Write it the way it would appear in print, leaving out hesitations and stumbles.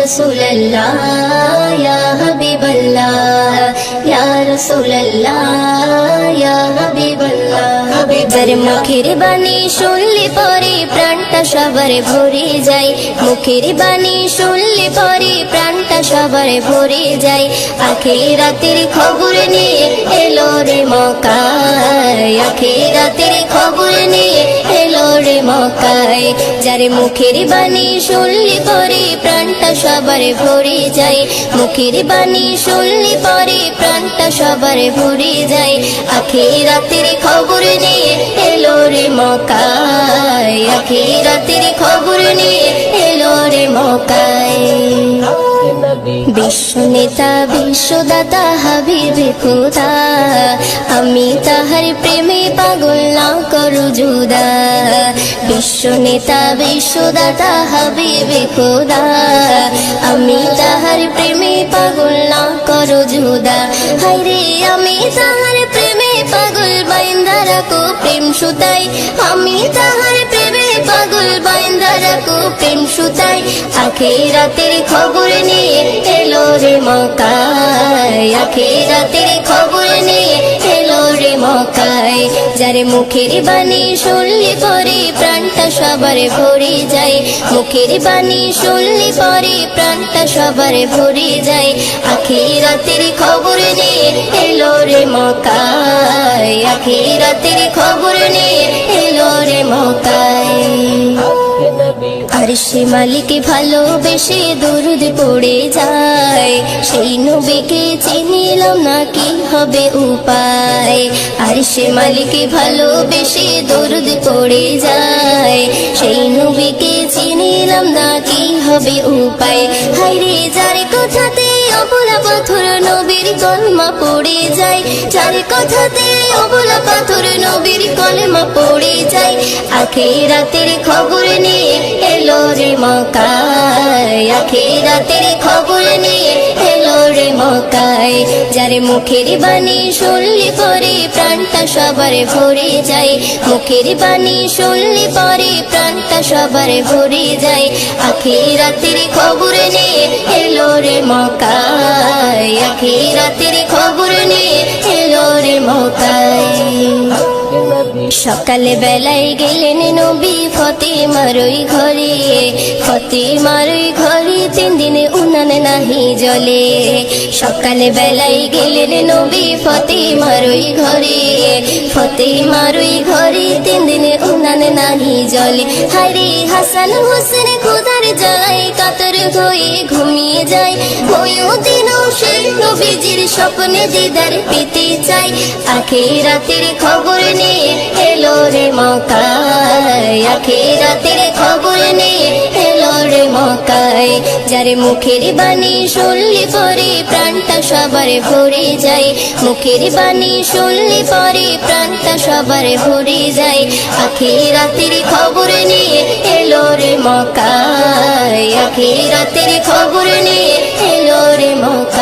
রাসূলুল্লাহ ইয়া হাবিবাল্লাহ ইয়া রাসূলুল্লাহ ইয়া হাবিবাল্লাহ। যার মুখের বাণী শুনলে পরে প্রাণটা সবার ভরে যায়, মুখের বাণী শুনলে পরে প্রাণটা সবার ভরে যায়। আখিরাতের খবর নিয়ে এলো রে মক্কায়, আখিরাতের খবর নিয়ে এলো রে মক্কায়। যার মুখের বাণী শুনলে পরে প্রাণটা সবার ভরে যায়, মুখের বাণী শুনলে পরে প্রাণটা সবার ভরে যায়। আখিরাতের খবর নিয়ে এলো রে মক্কায়, আখিরাতের খবর নিয়ে এলো রে মক্কায়। বিশ্ব নেতা বিশ্বদাতা হাবিবে খোদা, আমি তাহার প্রেমে পাগল না করু জুদা। বিশ্ব নেতা বিশ্বদাতা হাবিবে খোদা, আমি তাহার প্রেমে পাগল না করু জুদা। হায়রে আমি তাহার প্রেমে পাগল বাইন্দা রাখো প্রেম সুতাই, আমি তাহার প্রেমে পাগল বাইন্দা রাখো প্রেম সুতাই। আখিরাতের খবর নিয়ে এলো রে মক্কায়, আখিরাতের খবর নিয়ে এলো রে মক্কায়। যার মুখের বাণী শুনলে পরে প্রাণটা সবার ভরে যায়, মুখের বাণী শুনলে পরে প্রাণটা সবার ভরে যায়। আখিরাতের খবর নিয়ে এলো রে মক্কায়, আখিরাতের খবর নিয়ে এলো রে মক্কায়। আরশে মালিক ভালোবেসে দরুদ পড়ে যায়, সেই নবীকে চিনিলাম না কি হবে উপায়। আরশে মালিক ভালোবেসে দরুদ পড়ে যায়, সেই নবীকে চিনিলাম না কি হবে উপায়। হায়রে যার কথাতে অবলা পাথর নবীর কলমা পড়ে যায়, যার কথাতে অবলা পাথর নবীর কলমা পড়ে যায়। আখিরাতের খবর নিয়ে এলো রে মক্কায়, আখিরাতের খবর নিয়ে এলো রে মক্কায়। যার মুখের বাণী শুনলে পরে প্রাণটা সবার ভরে যায়, মুখের বাণী শুনলে পরে প্রাণটা সবার ভরে যায়। আখিরাতের খবর নিয়ে এলো রে মক্কায়, আখিরাতের খবর নিয়ে এলো রে মক্কায়। সকালে বেলায় গেলেন নবী ফাতেমার ওই ঘরে, ফাতেমার ওই ঘরে 3 দিনে উনান নাহি জ্বলে। সকালে বেলায় গেলেন নবী ফাতেমার ওই ঘরে, ফাতেমার ওই ঘরে 3 দিনে উনান নাহি জ্বলে। হায়রে হাসান হোসেন খোদার জ্বালায় কাতর হয়ে ঘুমিয়ে যায়, ওইও দিনও সেই নবীজির স্বপ্নে দিদার পেতে চাই। আখিরাতের খবর নিয়ে এলো রে মক্কায়, আখিরাতের খবর নিয়ে এলো রে মক্কায়। যার মুখের বাণী শুনলে পরে প্রাণটা সবার ভরে যায়, মুখের বাণী শুনলে পরে প্রাণটা সবার ভরে যায়। আখিরাতের খবর নিয়ে এলো রে মক্কায়, আখিরাতের খবর নিয়ে এলো রে মক্কায়।